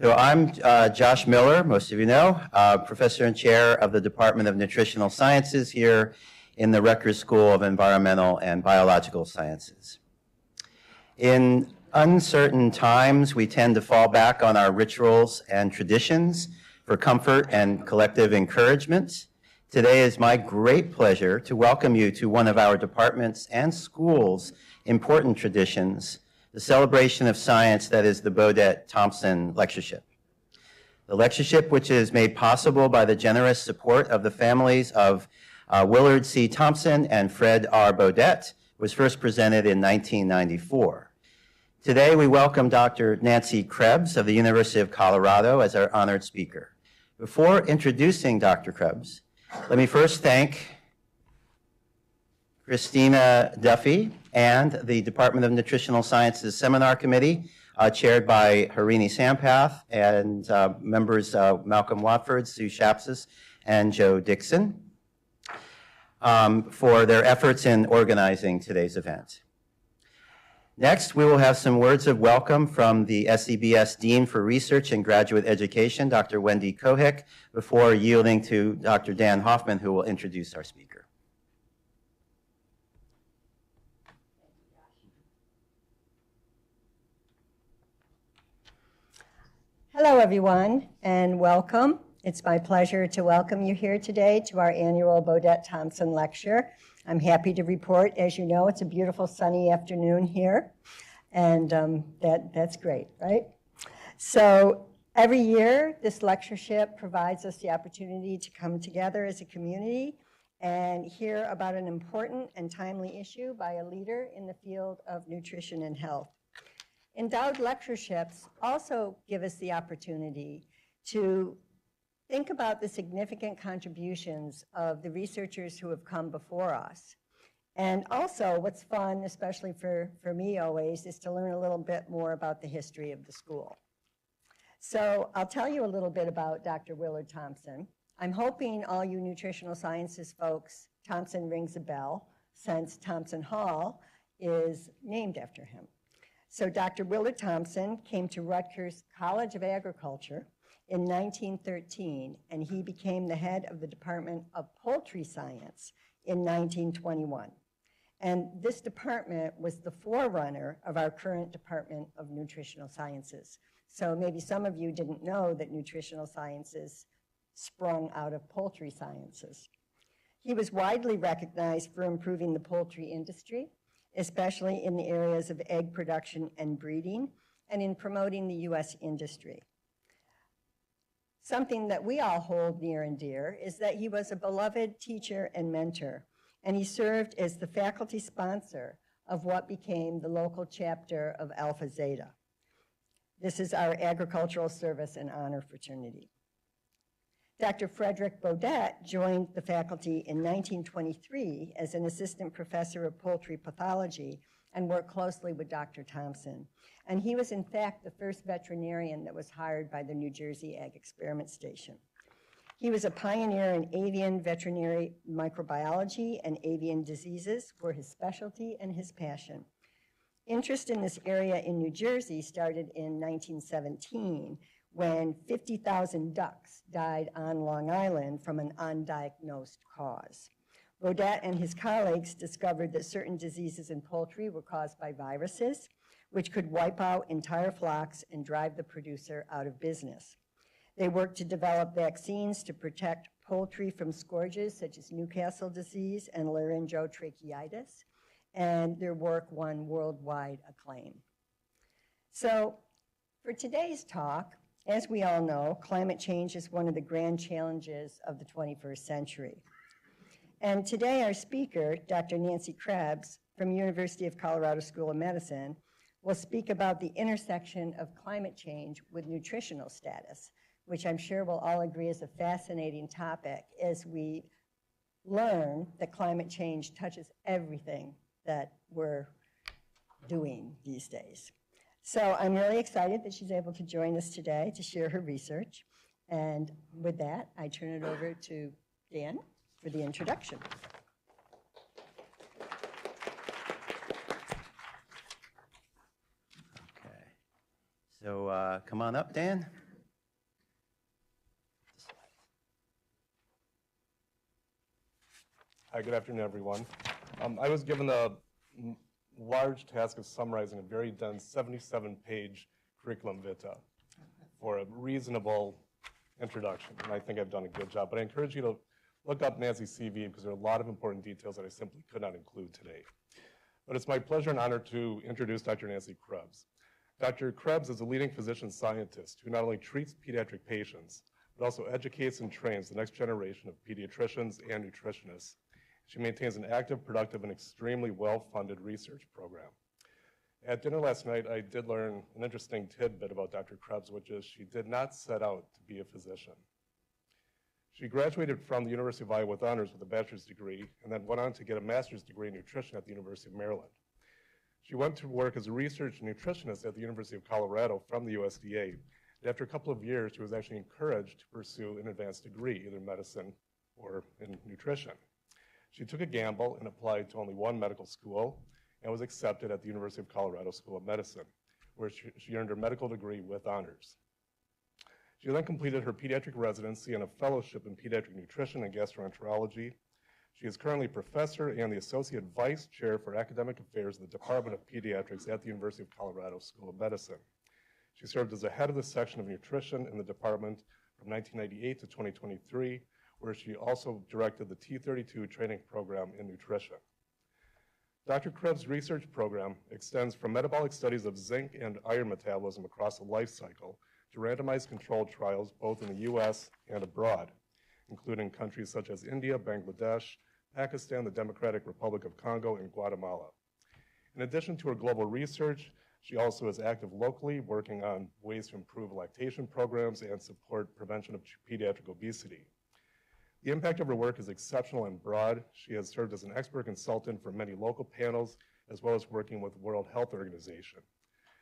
So I'm Josh Miller, most of you know, Professor and Chair of the Department of Nutritional Sciences here in the Rutgers School of Environmental and Biological Sciences. In uncertain times, we tend to fall back on our rituals and traditions for comfort and collective encouragement. Today is my great pleasure to welcome you to one of our department's and schools' important traditions, the celebration of science that is the Beaudette Thompson Lectureship. The Lectureship, which is made possible by the generous support of the families of Willard C. Thompson and Fred R. Beaudette, was first presented in 1994. Today we welcome Dr. Nancy Krebs of the University of Colorado as our honored speaker. Before introducing Dr. Krebs, let me first thank Christina Duffy and the Department of Nutritional Sciences Seminar Committee, chaired by Harini Sampath, and members Malcolm Watford, Sue Shapsis, and Joe Dixon, for their efforts in organizing today's event. Next, we will have some words of welcome from the SCBS Dean for Research and Graduate Education, Dr. Wendy Kohik, before yielding to Dr. Dan Hoffman, who will introduce our speaker. Hello, everyone, and welcome. It's my pleasure to welcome you here today to our annual Beaudette Thompson Lecture. I'm happy to report, as you know, it's a beautiful sunny afternoon here, and that's great, right? So every year, this lectureship provides us the opportunity to come together as a community and hear about an important and timely issue by a leader in the field of nutrition and health. Endowed lectureships also give us the opportunity to think about the significant contributions of the researchers who have come before us. And also, what's fun, especially for me always, is to learn a little bit more about the history of the school. So I'll tell you a little bit about Dr. Willard Thompson. I'm hoping all you nutritional sciences folks, Thompson rings a bell, since Thompson Hall is named after him. So Dr. Willard Thompson came to Rutgers College of Agriculture in 1913, and he became the head of the Department of Poultry Science in 1921. And this department was the forerunner of our current Department of Nutritional Sciences. So maybe some of you didn't know that nutritional sciences sprung out of poultry sciences. He was widely recognized for improving the poultry industry, especially in the areas of egg production and breeding, and in promoting the U.S. industry. Something that we all hold near and dear is that he was a beloved teacher and mentor, and he served as the faculty sponsor of what became the local chapter of Alpha Zeta. This is our agricultural service and honor fraternity. Dr. Frederick Beaudette joined the faculty in 1923 as an assistant professor of poultry pathology and worked closely with Dr. Thompson. And he was, in fact, the first veterinarian that was hired by the New Jersey Ag Experiment Station. He was a pioneer in avian veterinary microbiology, and avian diseases were his specialty and his passion. Interest in this area in New Jersey started in 1917, when 50,000 ducks died on Long Island from an undiagnosed cause. Beaudette and his colleagues discovered that certain diseases in poultry were caused by viruses, which could wipe out entire flocks and drive the producer out of business. They worked to develop vaccines to protect poultry from scourges such as Newcastle disease and laryngotracheitis, and their work won worldwide acclaim. So for today's talk, as we all know, climate change is one of the grand challenges of the 21st century. And today our speaker, Dr. Nancy Krebs from University of Colorado School of Medicine, will speak about the intersection of climate change with nutritional status, which I'm sure we'll all agree is a fascinating topic as we learn that climate change touches everything that we're doing these days. So I'm really excited that she's able to join us today to share her research. And with that, I turn it over to Dan for the introduction. Okay. So come on up, Dan. Hi, good afternoon, everyone. I was given the large task of summarizing a very dense 77-page curriculum vitae for a reasonable introduction, and I think I've done a good job. But I encourage you to look up Nancy's CV because there are a lot of important details that I simply could not include today. But it's my pleasure and honor to introduce Dr. Nancy Krebs. Dr. Krebs is a leading physician scientist who not only treats pediatric patients, but also educates and trains the next generation of pediatricians and nutritionists. She maintains an active, productive, and extremely well-funded research program. At dinner last night, I did learn an interesting tidbit about Dr. Krebs, which is she did not set out to be a physician. She graduated from the University of Iowa with honors with a bachelor's degree, and then went on to get a master's degree in nutrition at the University of Maryland. She went to work as a research nutritionist at the University of Colorado from the USDA. And after a couple of years, she was actually encouraged to pursue an advanced degree, either medicine or in nutrition. She took a gamble and applied to only one medical school and was accepted at the University of Colorado School of Medicine, where she earned her medical degree with honors. She then completed her pediatric residency and a fellowship in pediatric nutrition and gastroenterology. She is currently professor and the associate vice chair for academic affairs in the Department of Pediatrics at the University of Colorado School of Medicine. She served as the head of the section of nutrition in the department from 1998 to 2023, where she also directed the T32 training program in nutrition. Dr. Krebs' research program extends from metabolic studies of zinc and iron metabolism across the life cycle to randomized controlled trials both in the US and abroad, including countries such as India, Bangladesh, Pakistan, the Democratic Republic of Congo, and Guatemala. In addition to her global research, she also is active locally, working on ways to improve lactation programs and support prevention of pediatric obesity. The impact of her work is exceptional and broad. She has served as an expert consultant for many local panels, as well as working with the World Health Organization.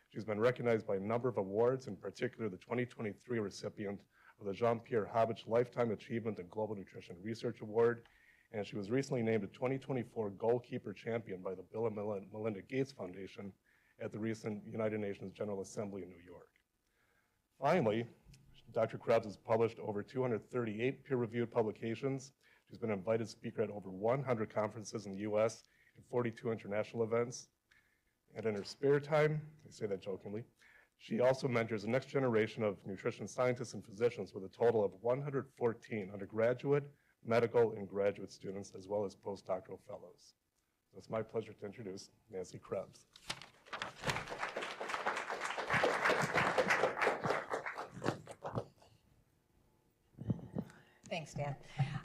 She's been recognized by a number of awards, in particular the 2023 recipient of the Jean-Pierre Habich Lifetime Achievement in Global Nutrition Research Award, and she was recently named a 2024 Goalkeeper Champion by the Bill and Melinda Gates Foundation at the recent United Nations General Assembly in New York. Finally, Dr. Krebs has published over 238 peer-reviewed publications. She's been an invited speaker at over 100 conferences in the US and 42 international events. And in her spare time, I say that jokingly, she also mentors the next generation of nutrition scientists and physicians with a total of 114 undergraduate, medical, and graduate students, as well as postdoctoral fellows. So it's my pleasure to introduce Nancy Krebs. Thanks, Dan.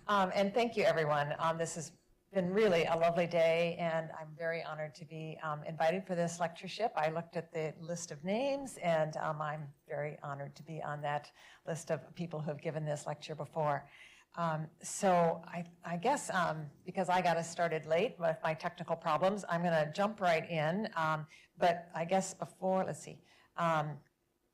And thank you, everyone. This has been really a lovely day, and I'm very honored to be invited for this lectureship. I looked at the list of names, and I'm very honored to be on that list of people who have given this lecture before. So I guess because I got us started late with my technical problems, I'm going to jump right in. But I guess before, let's see.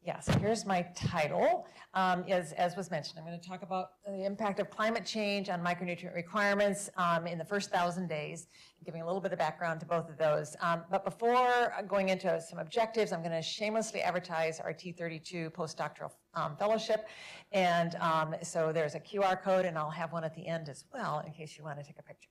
Yeah, so here's my title. As was mentioned, I'm going to talk about the impact of climate change on micronutrient requirements in the first 1,000 days, giving a little bit of background to both of those. But before going into some objectives, I'm going to shamelessly advertise our T32 postdoctoral fellowship. And so there's a QR code, and I'll have one at the end as well in case you want to take a picture.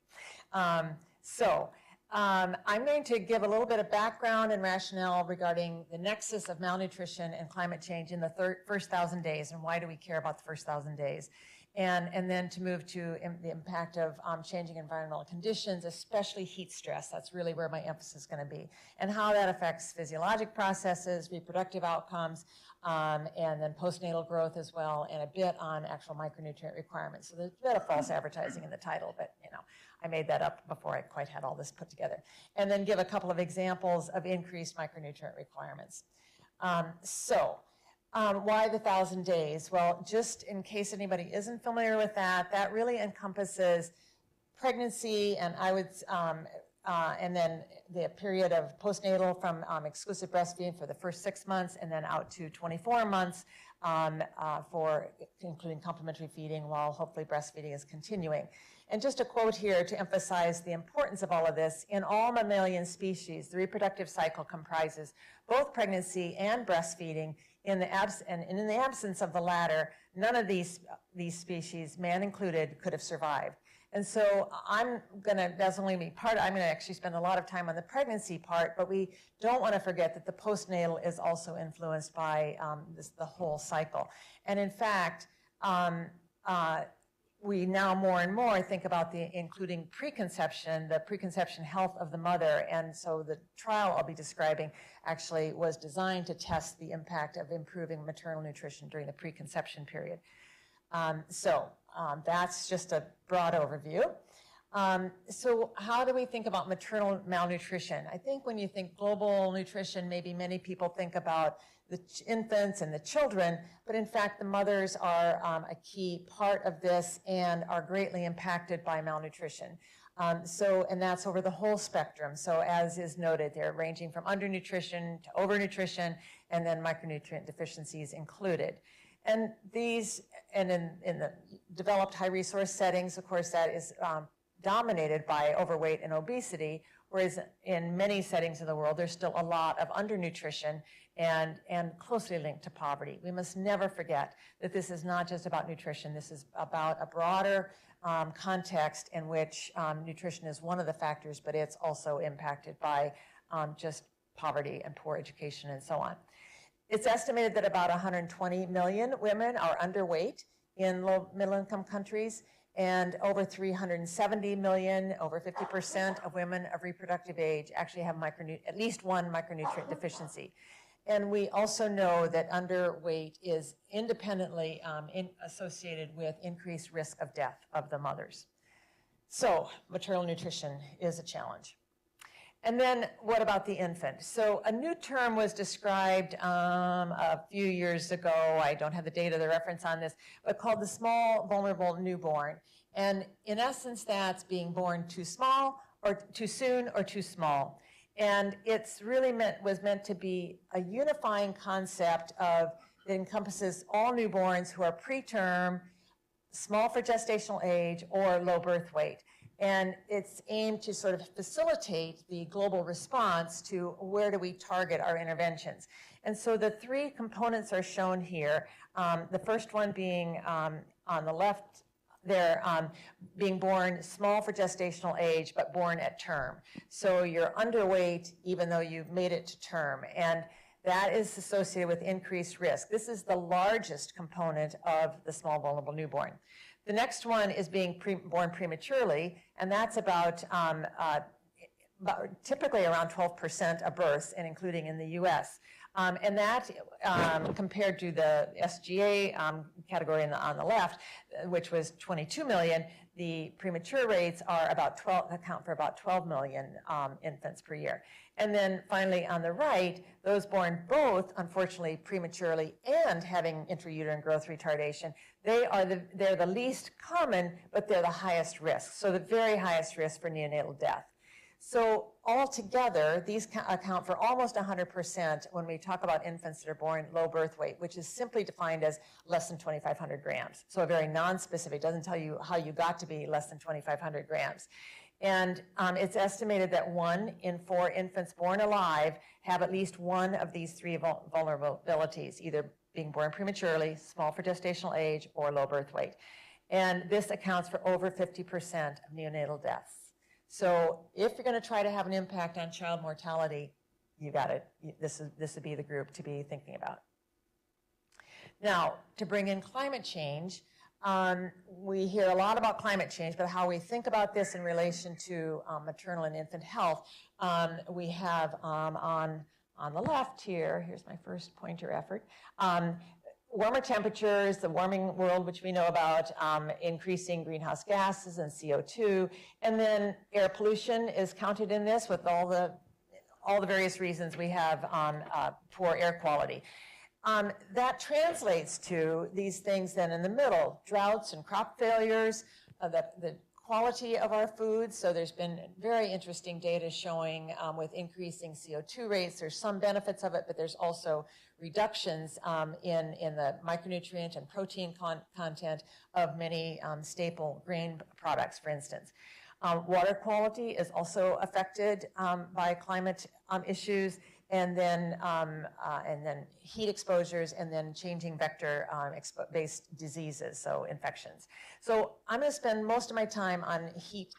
I'm going to give a little bit of background and rationale regarding the nexus of malnutrition and climate change in the first 1,000 days, and why do we care about the first 1,000 days. And then to move to the impact of changing environmental conditions, especially heat stress. That's really where my emphasis is going to be, and how that affects physiologic processes, reproductive outcomes, and then postnatal growth as well, and a bit on actual micronutrient requirements. So there's a bit of false advertising in the title, but you know, I made that up before I quite had all this put together. And then give a couple of examples of increased micronutrient requirements. Why the 1,000 days? Well, just in case anybody isn't familiar with that, that really encompasses pregnancy, and and then the period of postnatal from exclusive breastfeeding for the first 6 months, and then out to 24 months for including complementary feeding while hopefully breastfeeding is continuing. And just a quote here to emphasize the importance of all of this: in all mammalian species, the reproductive cycle comprises both pregnancy and breastfeeding. In the absence of the latter, none of these species, man included, could have survived. And so that's only me part, I'm gonna actually spend a lot of time on the pregnancy part, but we don't wanna forget that the postnatal is also influenced by the whole cycle. And in fact, we now more and more think about including preconception, the preconception health of the mother. And so the trial I'll be describing actually was designed to test the impact of improving maternal nutrition during the preconception period. That's just a broad overview. So how do we think about maternal malnutrition? I think when you think global nutrition, maybe many people think about the infants and the children, but in fact the mothers are a key part of this and are greatly impacted by malnutrition. And that's over the whole spectrum. So as is noted, they're ranging from undernutrition to overnutrition, and then micronutrient deficiencies included. And in the developed high resource settings, of course, that is dominated by overweight and obesity, whereas in many settings of the world, there's still a lot of undernutrition and closely linked to poverty. We must never forget that this is not just about nutrition. This is about a broader context in which nutrition is one of the factors, but it's also impacted by just poverty and poor education and so on. It's estimated that about 120 million women are underweight in low-middle income countries, and over 370 million, over 50% of women of reproductive age actually have at least one micronutrient deficiency. And we also know that underweight is independently associated with increased risk of death of the mothers. So maternal nutrition is a challenge. And then what about the infant? So a new term was described a few years ago. I don't have the data, the reference on this, but called the small vulnerable newborn. And in essence, that's being born too small or too soon or too small. And it's really was meant to be a unifying concept that encompasses all newborns who are preterm, small for gestational age, or low birth weight. And it's aimed to sort of facilitate the global response to where do we target our interventions. And so the three components are shown here. The first one being on the left there, being born small for gestational age, but born at term. So you're underweight even though you've made it to term. And that is associated with increased risk. This is the largest component of the small vulnerable newborn. The next one is being born prematurely, and that's about typically around 12% of births, and including in the U.S. And that, compared to the SGA category on the left, which was 22 million, the premature rates are account for about 12 million infants per year. And then finally on the right, those born both, unfortunately, prematurely and having intrauterine growth retardation, they're the least common, but they're the highest risk. So the very highest risk for neonatal death. So altogether, these account for almost 100% when we talk about infants that are born low birth weight, which is simply defined as less than 2,500 grams. So a very non-specific, doesn't tell you how you got to be less than 2,500 grams. And it's estimated that 1 in 4 infants born alive have at least one of these three vulnerabilities, either being born prematurely, small for gestational age, or low birth weight. And this accounts for over 50% of neonatal deaths. So if you're going to try to have an impact on child mortality, this would be the group to be thinking about. Now, to bring in climate change, we hear a lot about climate change, but how we think about this in relation to maternal and infant health, we have on the left here's my first pointer effort, warmer temperatures, the warming world, which we know about, increasing greenhouse gases and CO2, and then air pollution is counted in this with all the various reasons we have poor air quality. That translates to these things then in the middle, droughts and crop failures, the quality of our foods. So there's been very interesting data showing with increasing CO2 rates, there's some benefits of it, but there's also reductions in the micronutrient and protein content of many staple grain products, for instance. Water quality is also affected by climate issues, and then heat exposures, and then changing vector-based diseases, so infections. So I'm going to spend most of my time on heat,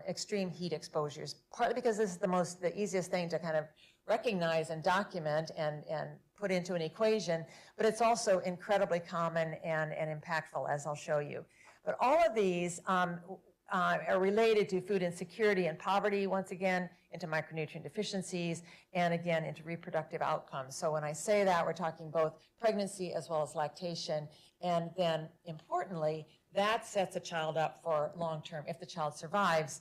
extreme heat exposures, partly because this is the easiest thing to kind of recognize and document and put into an equation, but it's also incredibly common and impactful, as I'll show you. But all of these are related to food insecurity and poverty, once again, into micronutrient deficiencies, and again, into reproductive outcomes. So when I say that, we're talking both pregnancy as well as lactation, and then importantly, that sets a child up for long-term, if the child survives,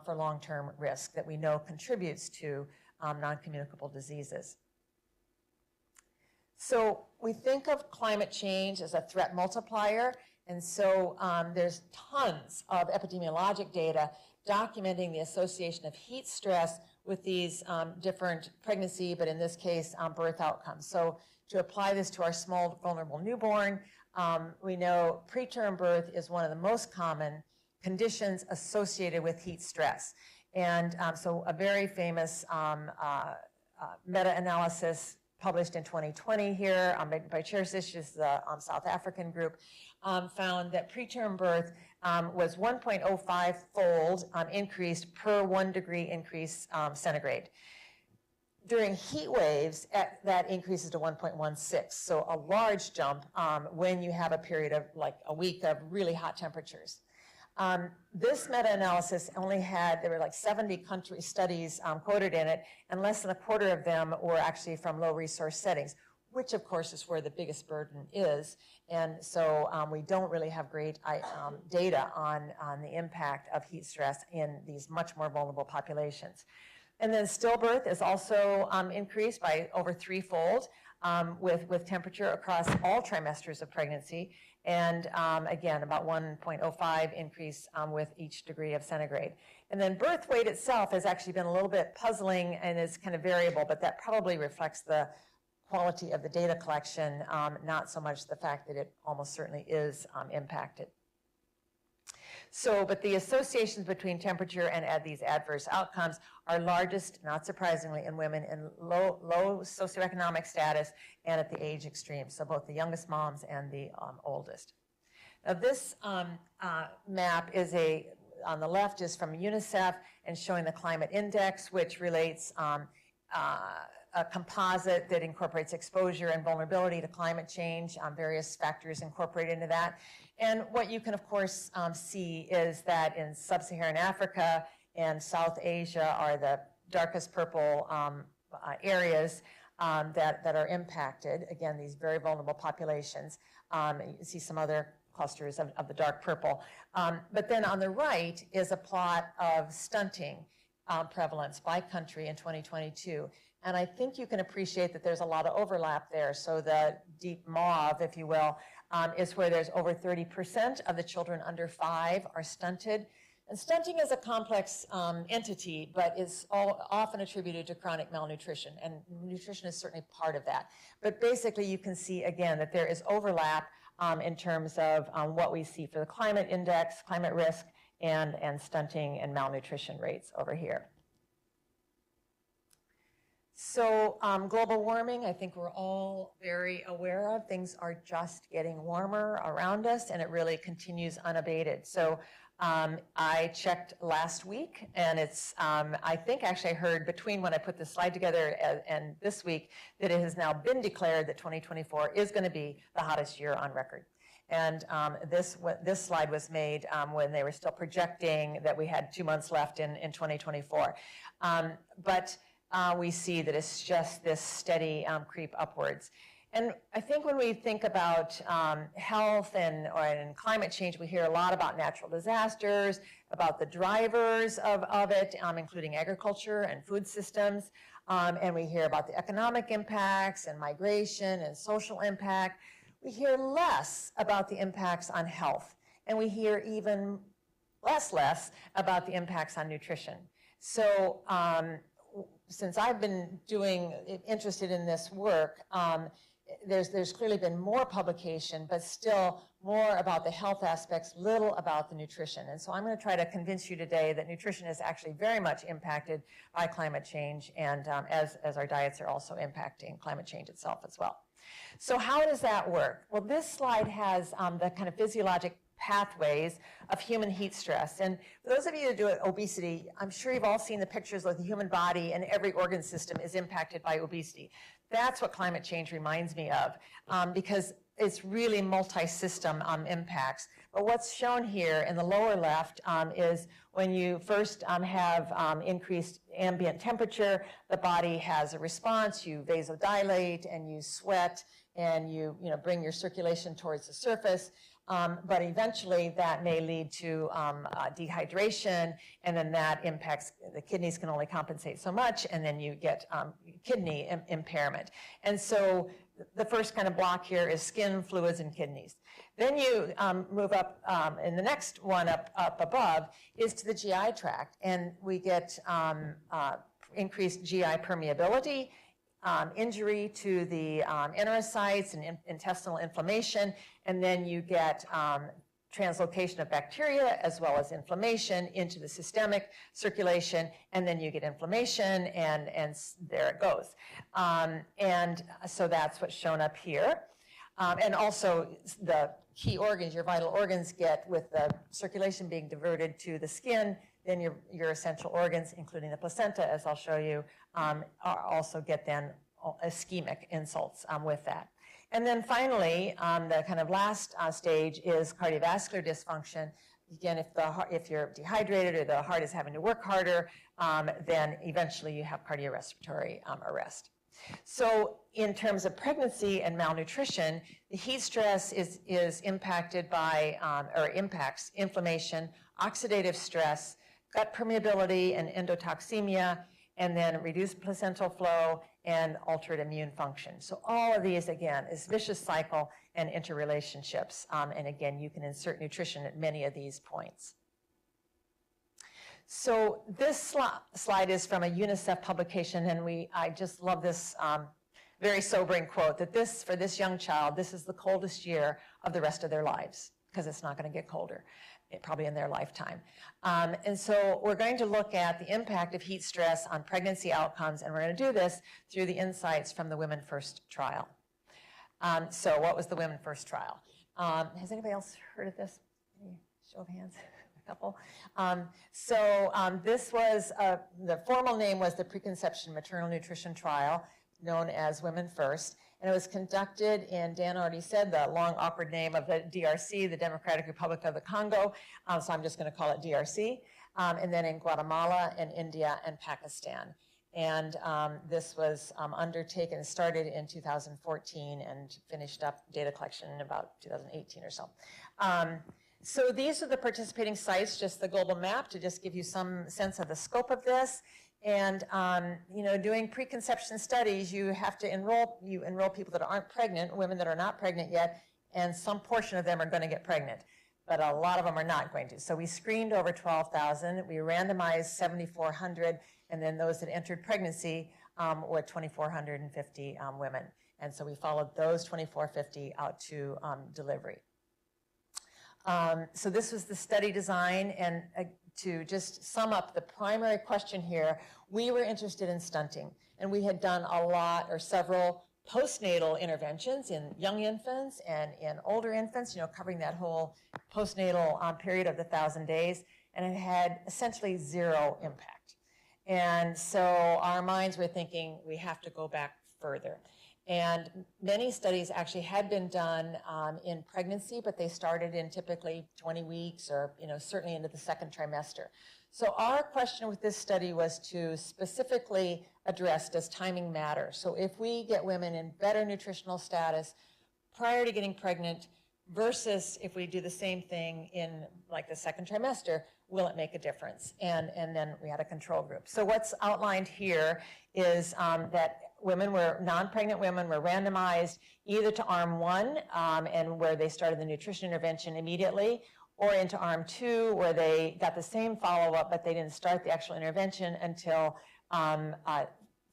for long-term risk that we know contributes to non-communicable diseases. So we think of climate change as a threat multiplier, and so there's tons of epidemiologic data documenting the association of heat stress with these different pregnancy, but in this case, birth outcomes. So to apply this to our small vulnerable newborn, we know preterm birth is one of the most common conditions associated with heat stress. And so a very famous meta-analysis published in 2020 here by Chersish, is the South African group, found that preterm birth was 1.05-fold increased per 1 degree increase centigrade. During heat waves, that increases to 1.16, so a large jump when you have a period of like a week of really hot temperatures. This meta-analysis only had, there were like 70 country studies quoted in it, and less than a quarter of them were actually from low resource settings, which of course is where the biggest burden is. And so we don't really have great data on the impact of heat stress in these much more vulnerable populations. And then stillbirth is also increased by over 3-fold with temperature across all trimesters of pregnancy. And again, about 1.05 increase with each degree of centigrade. And then birth weight itself has actually been a little bit puzzling and is kind of variable, but that probably reflects the quality of the data collection, not so much the fact that it almost certainly is impacted. So, but the associations between temperature and these adverse outcomes are largest, not surprisingly, in women in low socioeconomic status and at the age extreme, so both the youngest moms and the oldest. Now this map is on the left is from UNICEF and showing the climate index, which relates a composite that incorporates exposure and vulnerability to climate change, various factors incorporated into that. And what you can, of course, see is that in sub-Saharan Africa and South Asia are the darkest purple areas that are impacted. Again, these very vulnerable populations. You see some other clusters of the dark purple. But then on the right is a plot of stunting prevalence by country in 2022. And I think you can appreciate that there's a lot of overlap there. So the deep mauve, if you will, is where there's over 30% of the children under 5 are stunted. And stunting is a complex entity, but is often attributed to chronic malnutrition. And nutrition is certainly part of that. But basically, you can see, again, that there is overlap in terms of what we see for the climate index, climate risk, and stunting and malnutrition rates over here. So global warming, I think we're all very aware of. Things are just getting warmer around us, and it really continues unabated. So I checked last week, and it's, I think actually I heard between when I put this slide together and this week that it has now been declared that 2024 is going to be the hottest year on record. And this slide was made when they were still projecting that we had 2 months left in 2024. But we see that it's just this steady creep upwards. And I think when we think about health and climate change, we hear a lot about natural disasters, about the drivers of it, including agriculture and food systems. And we hear about the economic impacts and migration and social impact. We hear less about the impacts on health. And we hear even less about the impacts on nutrition. So since I've been interested in this work, there's clearly been more publication, but still more about the health aspects, little about the nutrition. And so I'm going to try to convince you today that nutrition is actually very much impacted by climate change, and as our diets are also impacting climate change itself as well. So how does that work? Well, this slide has the kind of physiologic pathways of human heat stress. And for those of you that do obesity, I'm sure you've all seen the pictures of the human body, and every organ system is impacted by obesity. That's what climate change reminds me of, because it's really multi-system impacts. But what's shown here in the lower left is when you first have increased ambient temperature, the body has a response. You vasodilate and you sweat, and you bring your circulation towards the surface. But eventually that may lead to dehydration, and then that impacts, the kidneys can only compensate so much, and then you get kidney impairment. And so the first kind of block here is skin, fluids, and kidneys. Then you move up, and the next one up above is to the GI tract, and we get increased GI permeability, injury to the enterocytes and intestinal inflammation, and then you get translocation of bacteria as well as inflammation into the systemic circulation, and then you get inflammation, and there it goes. And so that's what's shown up here. And also the key organs, your vital organs, get, with the circulation being diverted to the skin, then your essential organs, including the placenta, as I'll show you, also get then ischemic insults with that. And then finally, the kind of last stage is cardiovascular dysfunction. Again, if you're dehydrated or the heart is having to work harder, then eventually you have cardiorespiratory arrest. So in terms of pregnancy and malnutrition, the heat stress is impacted by, or impacts inflammation, oxidative stress, gut permeability and endotoxemia, and then reduced placental flow and altered immune function. So all of these, again, is vicious cycle and interrelationships. And again, you can insert nutrition at many of these points. So this slide is from a UNICEF publication, and I just love this very sobering quote, that for this young child, this is the coldest year of the rest of their lives, because it's not going to get colder, probably in their lifetime. And so we're going to look at the impact of heat stress on pregnancy outcomes, and we're going to do this through the insights from the Women First trial. So what was the Women First trial? Has anybody else heard of this? Any show of hands? A couple. This was, the formal name was the Preconception Maternal Nutrition Trial, known as Women First. And it was conducted in, Dan already said, the long awkward name of the DRC, the Democratic Republic of the Congo, so I'm just going to call it DRC, and then in Guatemala and India and Pakistan. And this was undertaken, started in 2014 and finished up data collection in about 2018 or so. So these are the participating sites, just the global map to just give you some sense of the scope of this. And, doing preconception studies, you have to enroll people that aren't pregnant, women that are not pregnant yet, and some portion of them are going to get pregnant, but a lot of them are not going to. So we screened over 12,000, we randomized 7,400, and then those that entered pregnancy were 2,450 women. And so we followed those 2,450 out to delivery. So this was the study design, and to just sum up the primary question here, we were interested in stunting, and we had done a lot or several postnatal interventions in young infants and in older infants, covering that whole postnatal period of the 1,000 days, and it had essentially zero impact. And so our minds were thinking, we have to go back further. And many studies actually had been done in pregnancy, but they started in typically 20 weeks or, certainly into the second trimester. So our question with this study was to specifically address, does timing matter? So if we get women in better nutritional status prior to getting pregnant versus if we do the same thing in like the second trimester, will it make a difference? And then we had a control group. So what's outlined here is that non-pregnant women were randomized either to arm 1, and where they started the nutrition intervention immediately, or into arm 2, where they got the same follow-up, but they didn't start the actual intervention until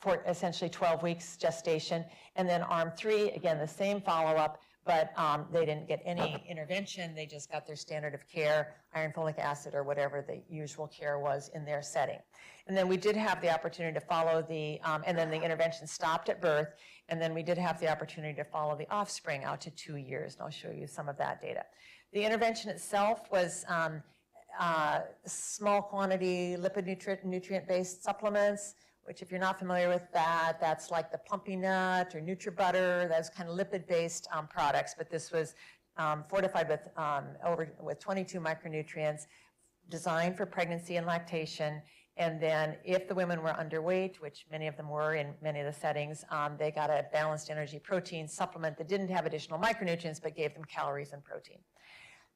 for essentially 12 weeks gestation. And then arm 3, again, the same follow-up, but they didn't get any intervention. They just got their standard of care, iron folic acid or whatever the usual care was in their setting. And then we did have the opportunity to follow the, and then the intervention stopped at birth, and then we did have the opportunity to follow the offspring out to 2 years, and I'll show you some of that data. The intervention itself was small quantity lipid nutrient-based supplements, which if you're not familiar with that, that's like the Plumpy Nut or NutriButter, those kind of lipid-based products, but this was fortified with 22 micronutrients, designed for pregnancy and lactation, and then if the women were underweight, which many of them were in many of the settings, they got a balanced energy protein supplement that didn't have additional micronutrients but gave them calories and protein.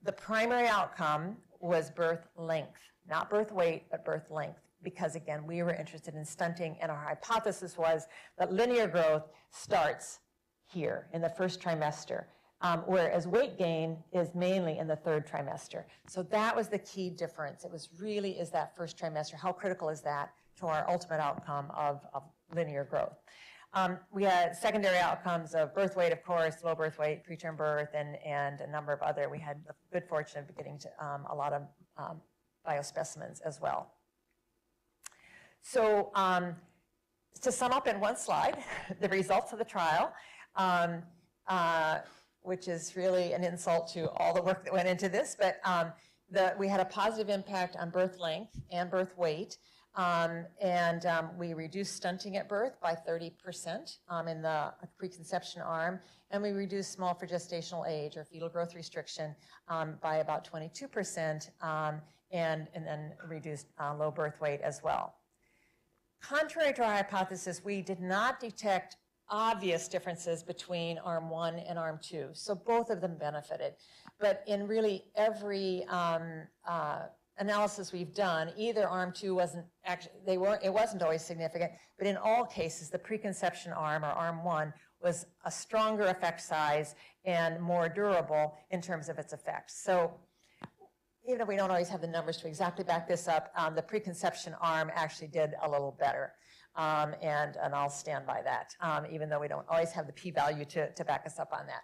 The primary outcome was birth length, not birth weight, but birth length, because again, we were interested in stunting, and our hypothesis was that linear growth starts here in the first trimester, whereas weight gain is mainly in the 3rd trimester. So that was the key difference. It was really, is that first trimester, how critical is that to our ultimate outcome of linear growth? We had secondary outcomes of birth weight, of course, low birth weight, preterm birth, and a number of other. We had the good fortune of getting to a lot of biospecimens as well. So to sum up in one slide, the results of the trial, which is really an insult to all the work that went into this, but we had a positive impact on birth length and birth weight. We reduced stunting at birth by 30% in the preconception arm, and we reduced small for gestational age or fetal growth restriction by about 22%, and then reduced low birth weight as well. Contrary to our hypothesis, we did not detect obvious differences between arm 1 and arm 2, so both of them benefited. But in really every analysis we've done, either arm 2 wasn't actually, it wasn't always significant, but in all cases, the preconception arm or arm 1 was a stronger effect size and more durable in terms of its effects. So even if we don't always have the numbers to exactly back this up, the preconception arm actually did a little better. And I'll stand by that, even though we don't always have the p-value to back us up on that.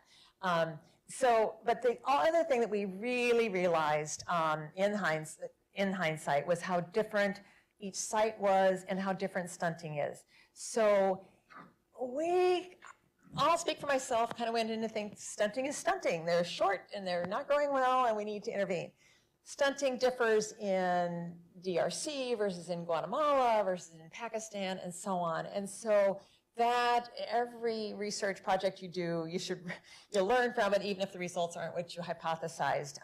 But the other thing that we really realized in hindsight was how different each site was and how different stunting is. So I'll speak for myself, kind of went into thinking stunting is stunting. They're short and they're not growing well and we need to intervene. Stunting differs in DRC versus in Guatemala versus in Pakistan and so on. And so that every research project you do, you'll learn from it even if the results aren't what you hypothesized.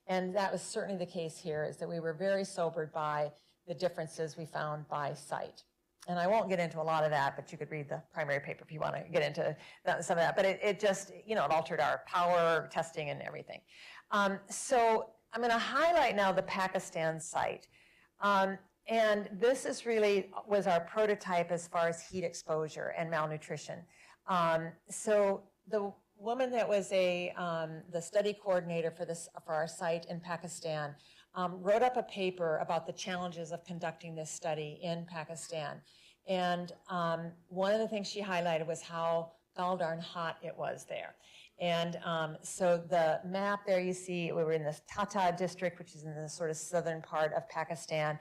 And that was certainly the case here, is that we were very sobered by the differences we found by site. And I won't get into a lot of that, but you could read the primary paper if you want to get into some of that. But it just, it altered our power testing and everything. So I'm going to highlight now the Pakistan site. And this is was our prototype as far as heat exposure and malnutrition. So the woman that was the study coordinator for our site in Pakistan wrote up a paper about the challenges of conducting this study in Pakistan. And one of the things she highlighted was how gall darn hot it was there. And so the map there you see, we were in the Tata district, which is in the sort of southern part of Pakistan.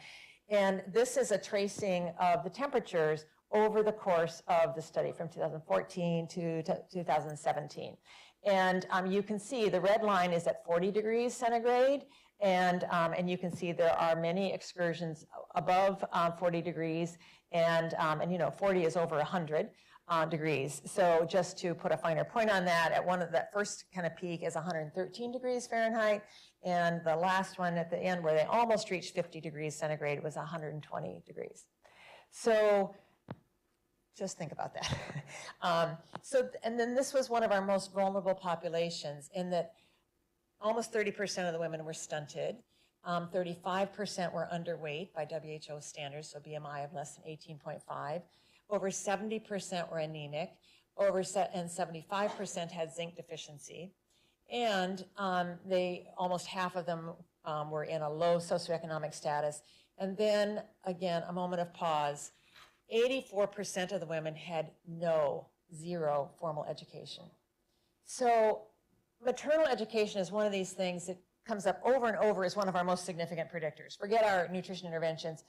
And this is a tracing of the temperatures over the course of the study from 2014 to 2017. And you can see the red line is at 40 degrees centigrade. And you can see there are many excursions above 40 degrees. And 40 is over 100. Degrees. So just to put a finer point on that, that first kind of peak is 113 degrees Fahrenheit, and the last one at the end where they almost reached 50 degrees centigrade was 120 degrees. So just think about that. And then this was one of our most vulnerable populations in that almost 30% of the women were stunted, 35% were underweight by WHO standards, so BMI of less than 18.5. Over 70% were anemic, and 75% had zinc deficiency. And almost half of them were in a low socioeconomic status. And then, again, a moment of pause. 84% of the women had zero formal education. So maternal education is one of these things that comes up over and over as one of our most significant predictors. Forget our nutrition interventions,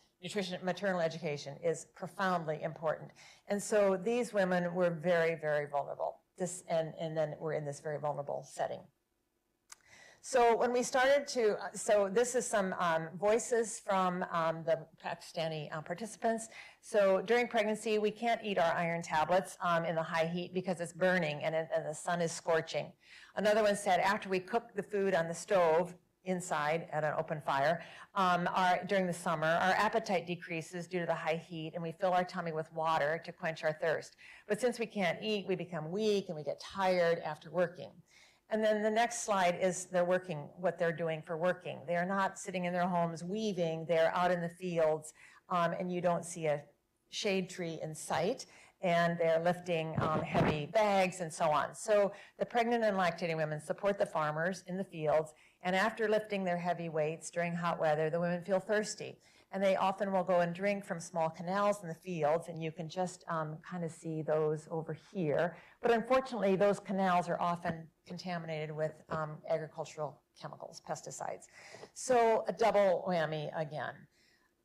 maternal education is profoundly important. And so these women were very, very vulnerable. And then we're in this very vulnerable setting. So when we started to, so this is some voices from the Pakistani participants. So during pregnancy, we can't eat our iron tablets in the high heat because it's burning and the sun is scorching. Another one said after we cook the food on the stove inside at an open fire during the summer, our appetite decreases due to the high heat and we fill our tummy with water to quench our thirst. But since we can't eat, we become weak and we get tired after working. And then the next slide is what they're doing for working. They're not sitting in their homes weaving, they're out in the fields, and you don't see a shade tree in sight, and they're lifting heavy bags and so on. So the pregnant and lactating women support the farmers in the fields, and after lifting their heavy weights during hot weather, the women feel thirsty. And they often will go and drink from small canals in the fields, and you can just kind of see those over here. But unfortunately, those canals are often contaminated with agricultural chemicals, pesticides. So a double whammy again.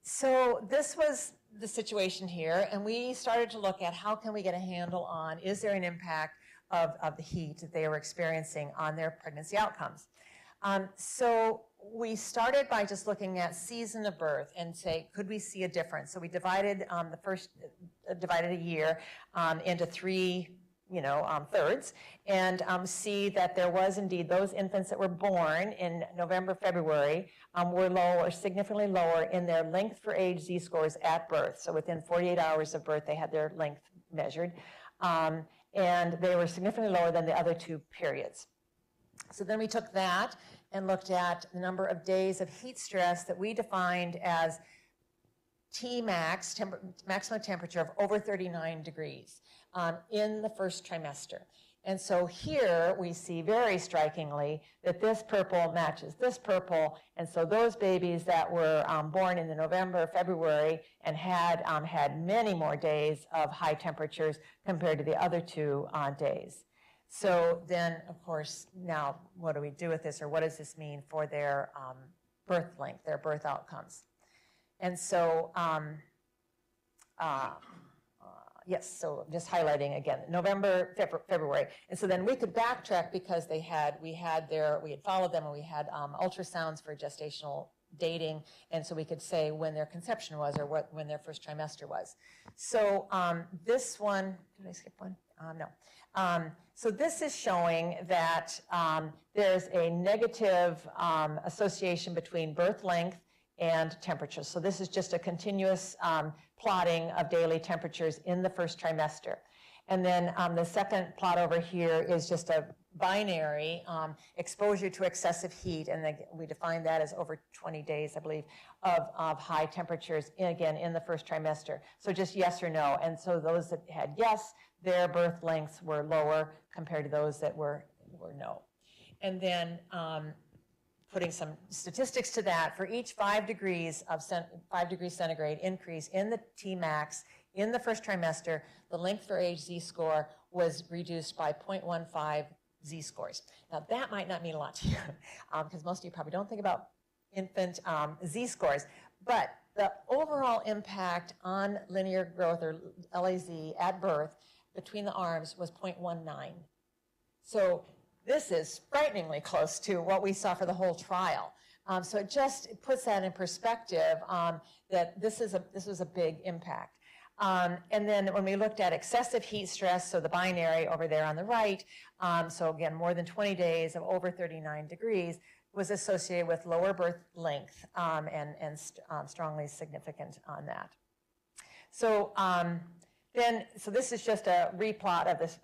So this was the situation here, and we started to look at how can we get a handle on, is there an impact of the heat that they were experiencing on their pregnancy outcomes? So we started by just looking at season of birth and say, could we see a difference? So we divided divided a year into three, thirds, and see that there was indeed those infants that were born in November, February were lower, significantly lower in their length for age z-scores at birth. So within 48 hours of birth, they had their length measured, and they were significantly lower than the other two periods. So then we took that and looked at the number of days of heat stress that we defined as Tmax, maximum temperature of over 39 degrees in the first trimester. And so here we see very strikingly that this purple matches this purple. And so those babies that were born in the November, February, and had many more days of high temperatures compared to the other two days. So then, of course, now what do we do with this, or what does this mean for their birth length, their birth outcomes? And so, yes, so just highlighting again, November, February. And so then we could backtrack because we had followed them and we had ultrasounds for gestational dating, and so we could say when their conception was or when their first trimester was. So this one, did I skip one? No. So this is showing that there's a negative association between birth length and temperature. So this is just a continuous plotting of daily temperatures in the first trimester. And then the second plot over here is just a binary exposure to excessive heat, and we define that as over 20 days, I believe, of high temperatures, again, in the first trimester. So just yes or no. And so those that had yes, their birth lengths were lower compared to those that were no. And then putting some statistics to that, for each 5 degrees centigrade increase in the Tmax in the first trimester, the length for age z-score was reduced by 0.15 z-scores. Now that might not mean a lot to you, because most of you probably don't think about infant z-scores, but the overall impact on linear growth, or LAZ, at birth between the arms was 0.19. So this is frighteningly close to what we saw for the whole trial. So it just puts that in perspective that this was a big impact. And then when we looked at excessive heat stress, so the binary over there on the right, so again, more than 20 days of over 39 degrees was associated with lower birth length and strongly significant on that. So so this is just a replot of this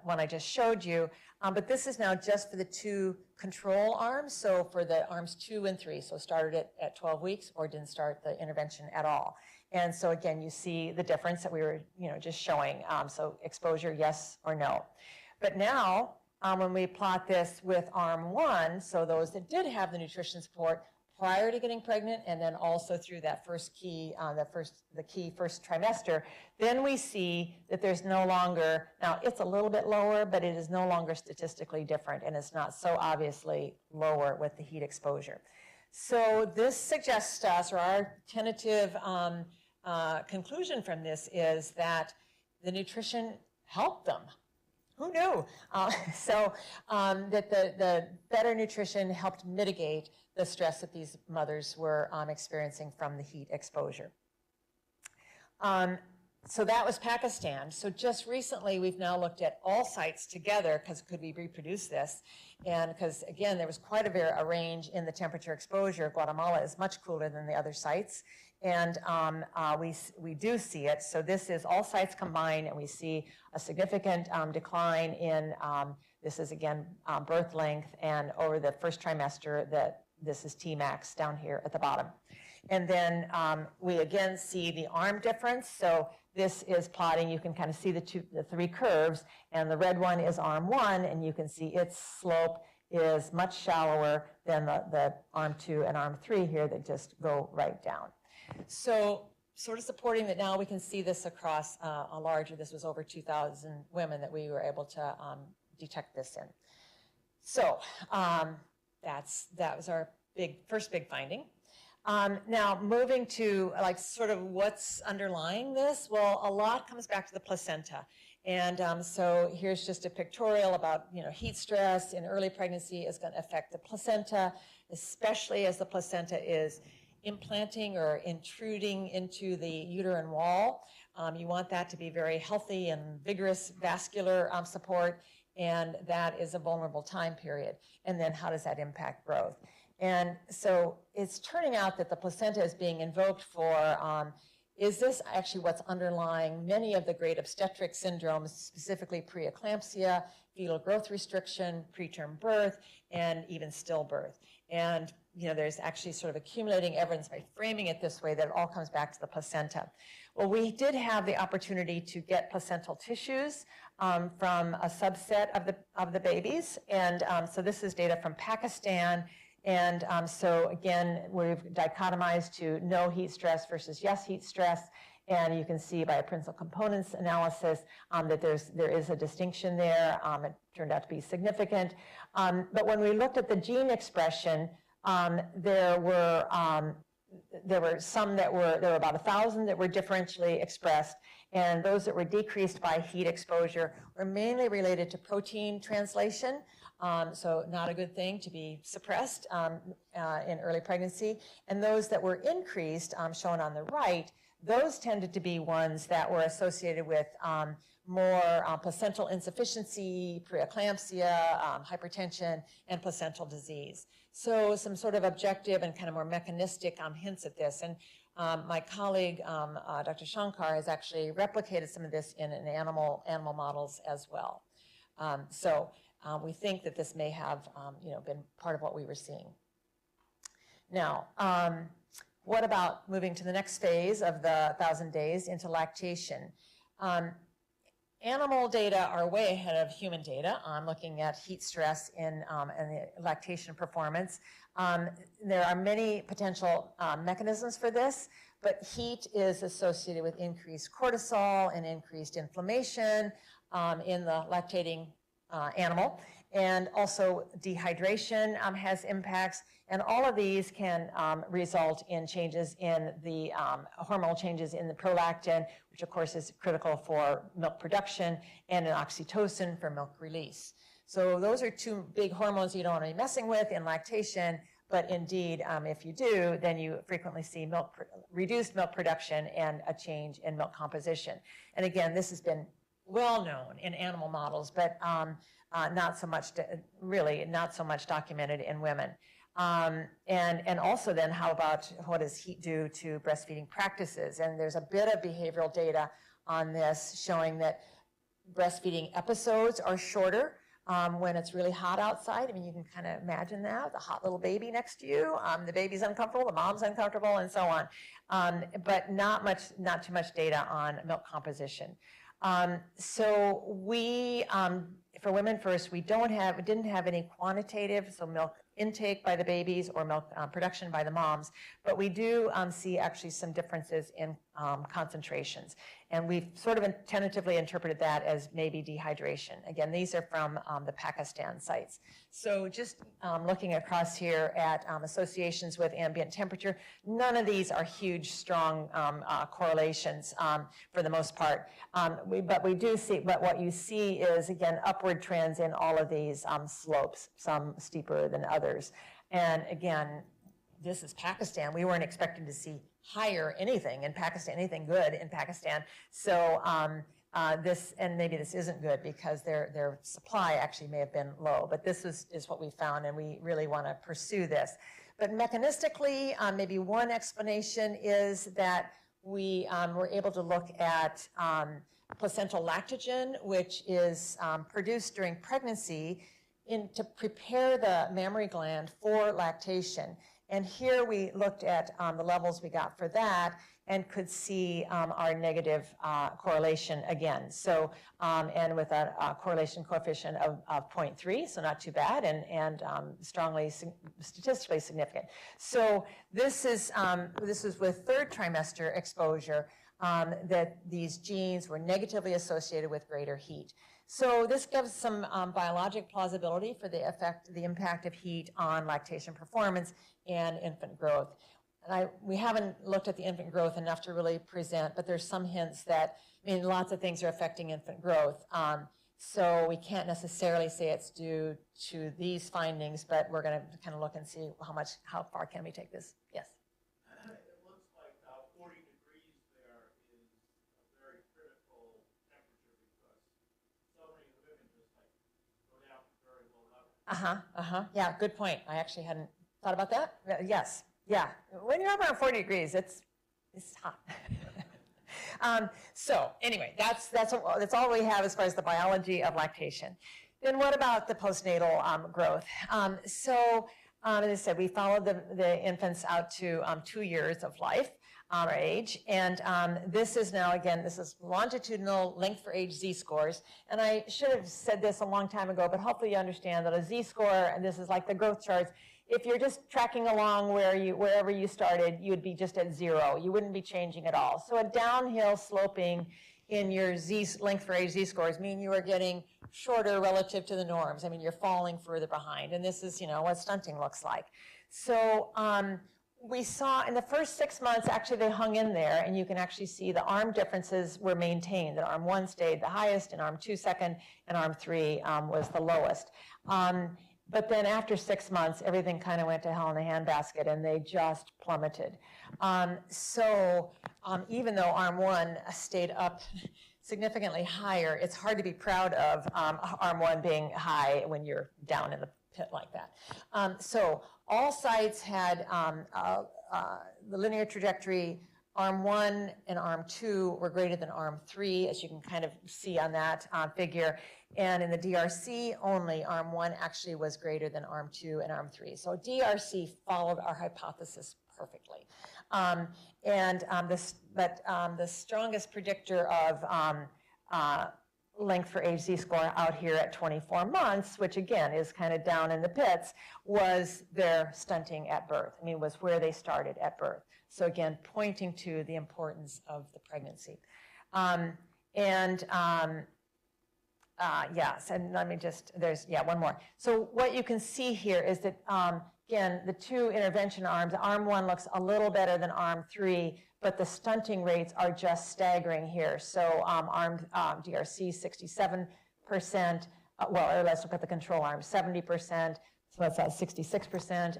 one I just showed you, but this is now just for the two control arms, so for the arms 2 and 3, so started it at 12 weeks or didn't start the intervention at all. And so again, you see the difference that we were just showing, so exposure, yes or no. But now, when we plot this with arm 1, so those that did have the nutrition support, prior to getting pregnant, and then also through that first key, the key first trimester, then we see that there's no longer, now it's a little bit lower, but it is no longer statistically different, and it's not so obviously lower with the heat exposure. So this suggests to us, or our tentative conclusion from this is that the nutrition helped them. Who knew? That the better nutrition helped mitigate the stress that these mothers were experiencing from the heat exposure. So that was Pakistan. So just recently, we've now looked at all sites together, because could we reproduce this? And because, again, there was quite a range in the temperature exposure. Guatemala is much cooler than the other sites. And we do see it. So this is all sites combined, and we see a significant decline in, this is, again, birth length, and over the first trimester, this is Tmax down here at the bottom. And then we again see the arm difference. So this is plotting, you can kind of see the three curves, and the red one is arm 1, and you can see its slope is much shallower than the arm 2 and arm 3 here that just go right down. So sort of supporting that now we can see this across a larger, this was over 2,000 women that we were able to detect this in. So that was our first big finding. Now moving to like sort of what's underlying this, well, a lot comes back to the placenta. And so here's just a pictorial about, heat stress in early pregnancy is going to affect the placenta, especially as the placenta is implanting or intruding into the uterine wall. You want that to be very healthy and vigorous vascular support, and that is a vulnerable time period. And then how does that impact growth? And so it's turning out that the placenta is being invoked for, is this actually what's underlying many of the great obstetric syndromes, specifically preeclampsia, fetal growth restriction, preterm birth, and even stillbirth. And there's actually sort of accumulating evidence by framing it this way that it all comes back to the placenta. Well, we did have the opportunity to get placental tissues from a subset of the babies. And so this is data from Pakistan. And so again, we've dichotomized to no heat stress versus yes heat stress. And you can see by a principal components analysis that there is a distinction there. It turned out to be significant. But when we looked at the gene expression, there were about 1,000 that were differentially expressed, and those that were decreased by heat exposure were mainly related to protein translation. So not a good thing to be suppressed in early pregnancy. And those that were increased, shown on the right, those tended to be ones that were associated with more placental insufficiency, preeclampsia, hypertension, and placental disease. So some sort of objective and kind of more mechanistic hints at this. And my colleague, Dr. Shankar, has actually replicated some of this in animal models as well. We think that this may have been part of what we were seeing. Now, what about moving to the next phase of the 1,000 days into lactation? Animal data are way ahead of human data on looking at heat stress and the lactation performance. There are many potential mechanisms for this, but heat is associated with increased cortisol and increased inflammation in the lactating animal. And also dehydration has impacts, and all of these can result in changes in the hormonal changes in the prolactin, which of course is critical for milk production, and in oxytocin for milk release. So those are two big hormones you don't want to be messing with in lactation, but indeed, if you do, then you frequently see reduced milk production and a change in milk composition. And again, this has been well known in animal models, but not so much documented in women. And also then, how about what does heat do to breastfeeding practices? And there's a bit of behavioral data on this showing that breastfeeding episodes are shorter when it's really hot outside. I mean, you can kind of imagine that, the hot little baby next to you, the baby's uncomfortable, the mom's uncomfortable, and so on. But not too much data on milk composition. So we, for Women First, we didn't have any quantitative, so milk intake by the babies or milk production by the moms, but we do see actually some differences in concentrations. And we've sort of tentatively interpreted that as maybe dehydration. Again, these are from the Pakistan sites. So just looking across here at associations with ambient temperature, none of these are huge, strong correlations for the most part. But we do see, but what you see is, again, upward trends in all of these slopes, some steeper than others. And again, this is Pakistan. We weren't expecting to see higher anything in Pakistan, anything good in Pakistan. So this, and maybe this isn't good because their supply actually may have been low, but this is what we found, and we really want to pursue this. But mechanistically, maybe one explanation is that we were able to look at placental lactogen, which is produced during pregnancy to prepare the mammary gland for lactation. And here we looked at the levels we got for that and could see our negative correlation again. So, and with a correlation coefficient of 0.3, so not too bad, and strongly statistically significant. So this is with third trimester exposure that these genes were negatively associated with greater heat. So this gives some biologic plausibility for the impact of heat on lactation performance and infant growth. And we haven't looked at the infant growth enough to really present, but there's some hints that, I mean, lots of things are affecting infant growth. So we can't necessarily say it's due to these findings, but we're going to kind of look and see how far can we take this. Yes? It looks like 40 degrees there is a very critical temperature because so many of the women just like go down to very low levels. Yeah, good point. I actually hadn't thought about that. Yes. Yeah. When you're around 40 degrees, it's hot. So anyway, that's all we have as far as the biology of lactation. Then what about the postnatal growth? So as I said, we followed the infants out to 2 years of life or age. And this is now, again, this is longitudinal length for age Z-scores. And I should have said this a long time ago, but hopefully you understand that a Z-score, and this is like the growth charts, if you're just tracking along wherever you started, you would be just at 0. You wouldn't be changing at all. So a downhill sloping in your length for age Z-scores mean you are getting shorter relative to the norms. I mean, you're falling further behind. And this is, what stunting looks like. So we saw in the first 6 months, actually they hung in there, and you can actually see the arm differences were maintained. That arm 1 stayed the highest, and arm 2 second, and arm 3 was the lowest. But then after 6 months, everything kind of went to hell in a handbasket, and they just plummeted. So even though arm 1 stayed up significantly higher, it's hard to be proud of arm 1 being high when you're down in the pit like that. So all sites had the linear trajectory. Arm 1 and arm 2 were greater than arm 3, as you can kind of see on that figure. And in the DRC only, arm 1 actually was greater than arm 2 and arm 3. So DRC followed our hypothesis perfectly. The strongest predictor of length for age Z-score out here at 24 months, which again is kind of down in the pits, was their stunting at birth. I mean, was where they started at birth. So again, pointing to the importance of the pregnancy. Yes, and let me just, one more. So what you can see here is that, again, the 2 intervention arms, arm 1 looks a little better than arm 3, but the stunting rates are just staggering here. So arm DRC, 67%, or let's look at the control arm, 70%, so that's at 66%.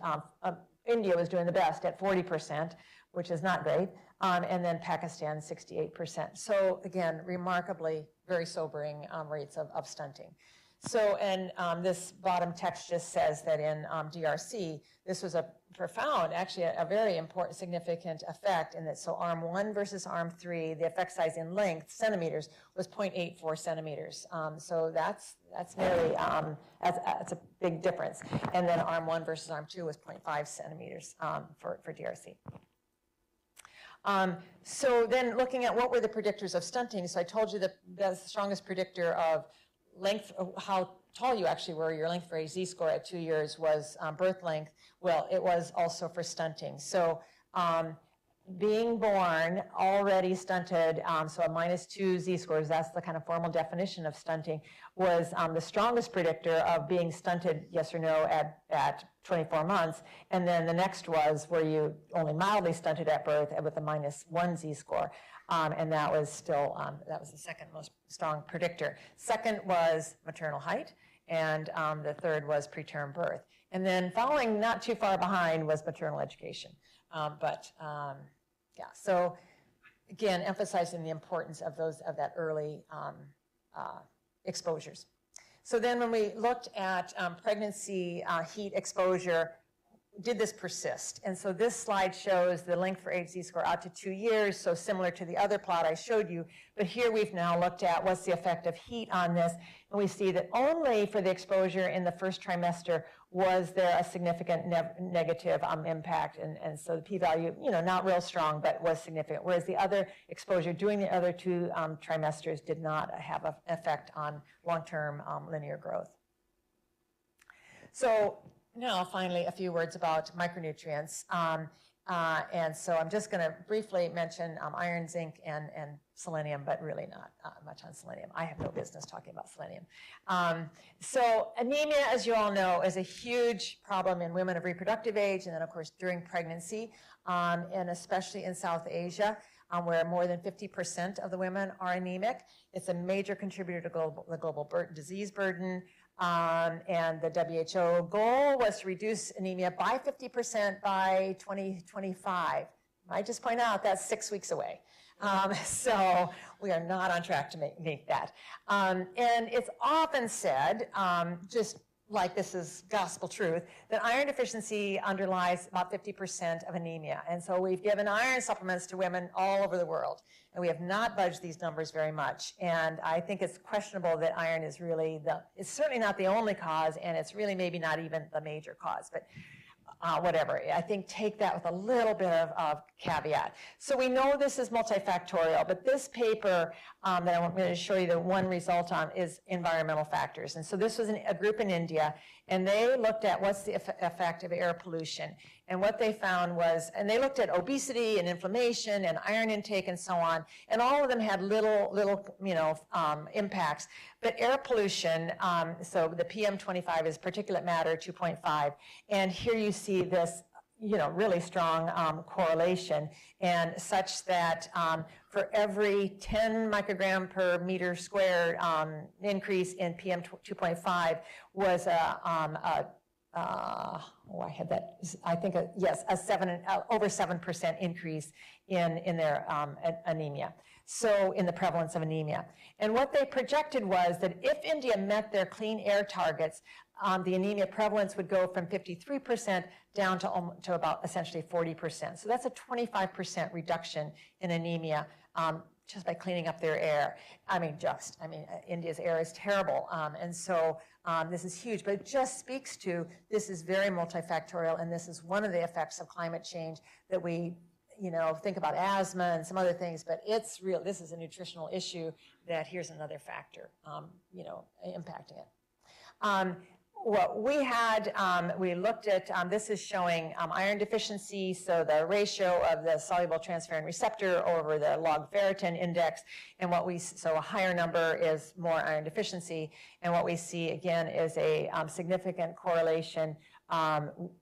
India was doing the best at 40%, which is not great, and then Pakistan, 68%. So again, remarkably very sobering rates of stunting. So, and this bottom text just says that in DRC, this was a profound, actually a very important, significant effect in that, so arm 1 versus arm 3, the effect size in length, centimeters, was 0.84 centimeters. So that's nearly, that's a big difference. And then arm 1 versus arm 2 was 0.5 centimeters for DRC. So then looking at what were the predictors of stunting, so I told you that the strongest predictor of length, how tall you actually were, your length for age z-score at 2 years was birth length. Well, it was also for stunting. So being born already stunted, so a -2 z-scores, that's the kind of formal definition of stunting, was the strongest predictor of being stunted, yes or no, at 24 months. And then the next was were you only mildly stunted at birth with a -1 z-score. And that was still, that was the second most strong predictor. Second was maternal height, and the third was preterm birth. And then following not too far behind was maternal education. Yeah, so again, emphasizing the importance of that early exposures. So then when we looked at pregnancy heat exposure, did this persist? And so this slide shows the length for age z-score out to 2 years, so similar to the other plot I showed you. But here we've now looked at what's the effect of heat on this, and we see that only for the exposure in the first trimester was there a significant negative impact, and so the p-value, not real strong, but was significant, whereas the other exposure during the other 2 trimesters did not have an effect on long-term linear growth. So now, finally, a few words about micronutrients. And so I'm just going to briefly mention iron, zinc, and selenium, but really not much on selenium. I have no business talking about selenium. So anemia, as you all know, is a huge problem in women of reproductive age, and then, of course, during pregnancy, and especially in South Asia, where more than 50% of the women are anemic. It's a major contributor to the global disease burden. And the WHO goal was to reduce anemia by 50% by 2025. I just point out that's 6 weeks away. So we are not on track to make that. And it's often said, just like this is gospel truth, that iron deficiency underlies about 50% of anemia. And so we've given iron supplements to women all over the world, and we have not budged these numbers very much. And I think it's questionable that iron is really it's certainly not the only cause, and it's really maybe not even the major cause, but whatever. I think take that with a little bit of caveat. So we know this is multifactorial, but this paper that I want to show you the one result on is environmental factors. And so this was a group in India, and they looked at what's the effect of air pollution. And what they found was, and they looked at obesity and inflammation and iron intake and so on, and all of them had little impacts. But air pollution, so the PM25 is particulate matter 2.5, and here you see this, really strong correlation, and such that for every 10 microgram per meter squared increase in PM 2.5 was I had that. I think over 7% increase in their anemia. So in the prevalence of anemia. And what they projected was that if India met their clean air targets, the anemia prevalence would go from 53% down to about essentially 40%. So that's a 25% reduction in anemia just by cleaning up their air. India's air is terrible. And so this is huge, but it just speaks to this is very multifactorial, and this is one of the effects of climate change that we think about asthma and some other things, but it's real. This is a nutritional issue that here's another factor, impacting it. What we had, we looked at, this is showing iron deficiency, so the ratio of the soluble transferrin receptor over the log ferritin index, and so a higher number is more iron deficiency, and what we see again is a significant correlation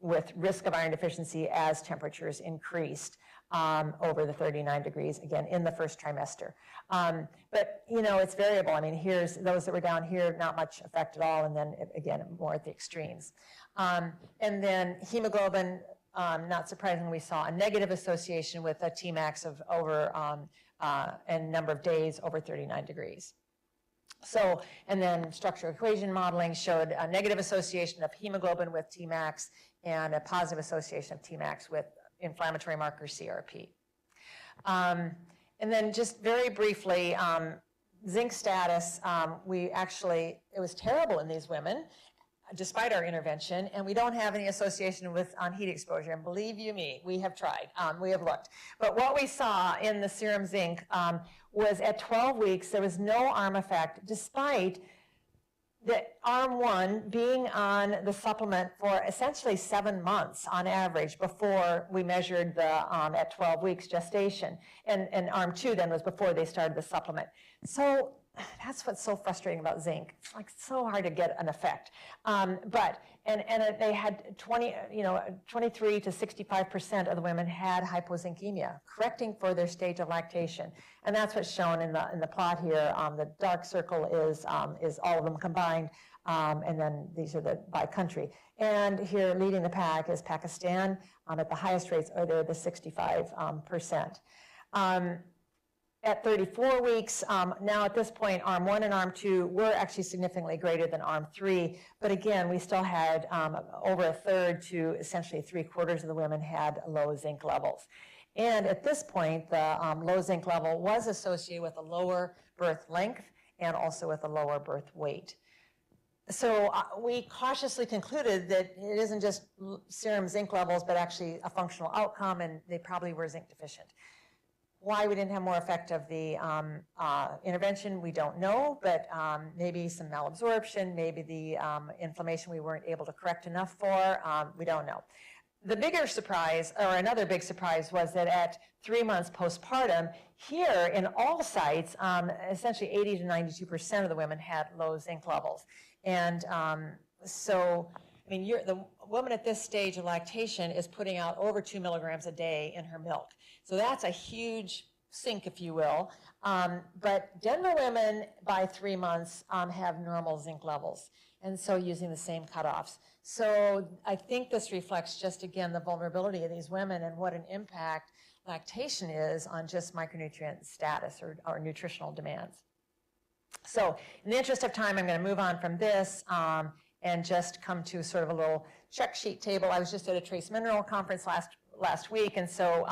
with risk of iron deficiency as temperatures increased over the 39 degrees, again, in the first trimester. But, it's variable. Here's those that were down here, not much effect at all, and then, again, more at the extremes. And then hemoglobin, not surprisingly, we saw a negative association with a Tmax of over, and number of days over 39 degrees. So, and then structural equation modeling showed a negative association of hemoglobin with Tmax and a positive association of Tmax with inflammatory marker CRP. And then just very briefly, zinc status, it was terrible in these women, despite our intervention, and we don't have any association on heat exposure. And believe you me, we have tried, we have looked. But what we saw in the serum zinc was at 12 weeks, there was no arm effect, despite the arm 1 being on the supplement for essentially 7 months on average before we measured the at 12 weeks gestation, and arm 2 then was before they started the supplement. So that's what's so frustrating about zinc. It's like so hard to get an effect. They had 23 to 65% of the women had hypozincemia, correcting for their stage of lactation, and that's what's shown in the plot here. The dark circle is all of them combined, and then these are by country. And here, leading the pack is Pakistan. At the highest rates, they're the 65%. At 34 weeks, now at this point, arm 1 and arm 2 were actually significantly greater than arm 3, but again, we still had over a third to essentially 3/4 of the women had low zinc levels. And at this point, the low zinc level was associated with a lower birth length and also with a lower birth weight. So we cautiously concluded that it isn't just serum zinc levels, but actually a functional outcome, and they probably were zinc deficient. Why we didn't have more effect of the intervention, we don't know, but maybe some malabsorption, maybe the inflammation we weren't able to correct enough for, we don't know. The bigger surprise, or another big surprise, was that at 3 months postpartum, here in all sites, essentially 80 to 92% of the women had low zinc levels. And so, I mean, the woman at this stage of lactation is putting out over 2 milligrams a day in her milk. So that's a huge sink, if you will. But Denver women by 3 months have normal zinc levels, and so using the same cutoffs. So I think this reflects just, again, the vulnerability of these women and what an impact lactation is on just micronutrient status or nutritional demands. So in the interest of time, I'm going to move on from this and just come to sort of a little check sheet table. I was just at a trace mineral conference last week, and so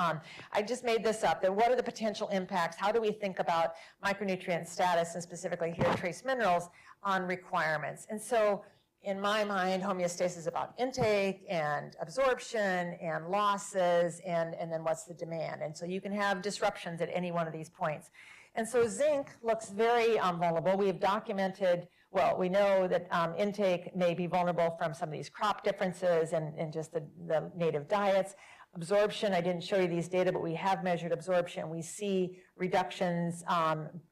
I just made this up, that what are the potential impacts, how do we think about micronutrient status, and specifically here trace minerals, on requirements. And so in my mind, homeostasis is about intake and absorption and losses, and then what's the demand. And so you can have disruptions at any one of these points. And so zinc looks very vulnerable. We have documented, well, we know that intake may be vulnerable from some of these crop differences and just the native diets. Absorption, I didn't show you these data, but we have measured absorption. We see reductions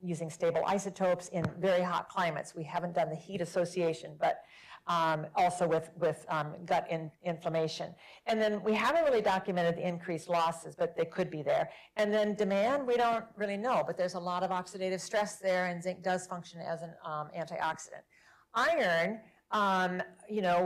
using stable isotopes in very hot climates. We haven't done the heat association, but also with gut inflammation. And then we haven't really documented the increased losses, but they could be there. And then demand, we don't really know, but there's a lot of oxidative stress there, and zinc does function as an antioxidant. Iron,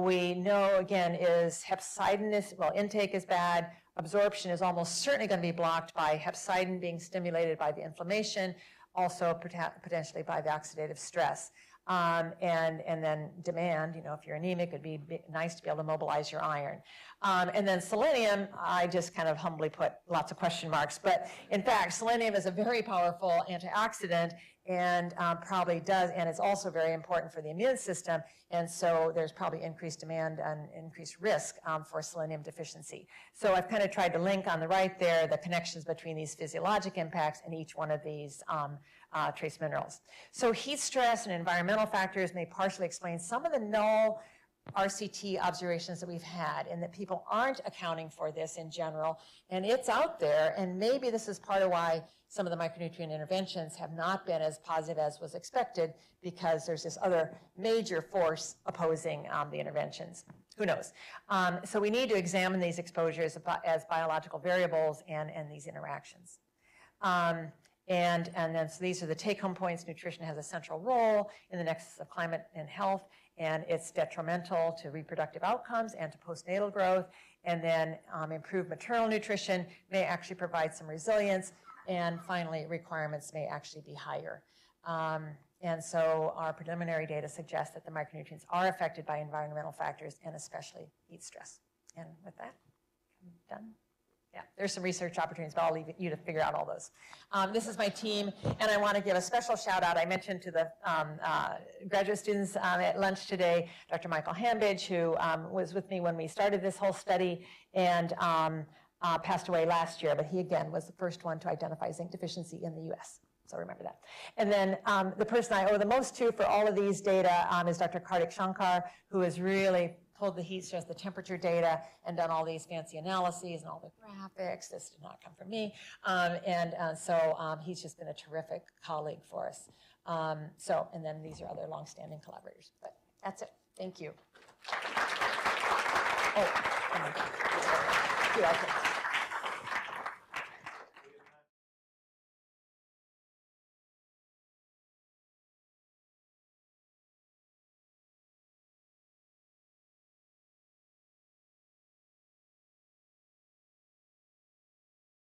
we know, again, is hepcidin intake is bad. Absorption is almost certainly going to be blocked by hepcidin being stimulated by the inflammation, also potentially by the oxidative stress. And then demand, if you're anemic, it'd be nice to be able to mobilize your iron. And then selenium, I just kind of humbly put lots of question marks, but in fact, selenium is a very powerful antioxidant and probably does, and it's also very important for the immune system, and so there's probably increased demand and increased risk for selenium deficiency. So I've kind of tried to link on the right there the connections between these physiologic impacts and each one of these trace minerals. So heat stress and environmental factors may partially explain some of the null RCT observations that we've had, and that people aren't accounting for this in general, and it's out there, and maybe this is part of why some of the micronutrient interventions have not been as positive as was expected, because there's this other major force opposing the interventions. Who knows? So we need to examine these exposures as biological variables and these interactions. And then so these are the take-home points. Nutrition has a central role in the nexus of climate and health, and it's detrimental to reproductive outcomes and to postnatal growth. And then improved maternal nutrition may actually provide some resilience. And finally, requirements may actually be higher. And so our preliminary data suggests that the micronutrients are affected by environmental factors, and especially heat stress. And with that, I'm done. Yeah, there's some research opportunities, but I'll leave you to figure out all those. This is my team, and I want to give a special shout out. I mentioned to the graduate students at lunch today, Dr. Michael Hambidge, who was with me when we started this whole study and passed away last year, but he again was the first one to identify zinc deficiency in the US. So remember that. And then the person I owe the most to for all of these data is Dr. Kartik Shankar, who has really pulled the heat, shows the temperature data, and done all these fancy analyses and all the graphics. This did not come from me. So he's just been a terrific colleague for us. And then these are other longstanding collaborators. But that's it. Thank you. Oh, my God. Here, I can.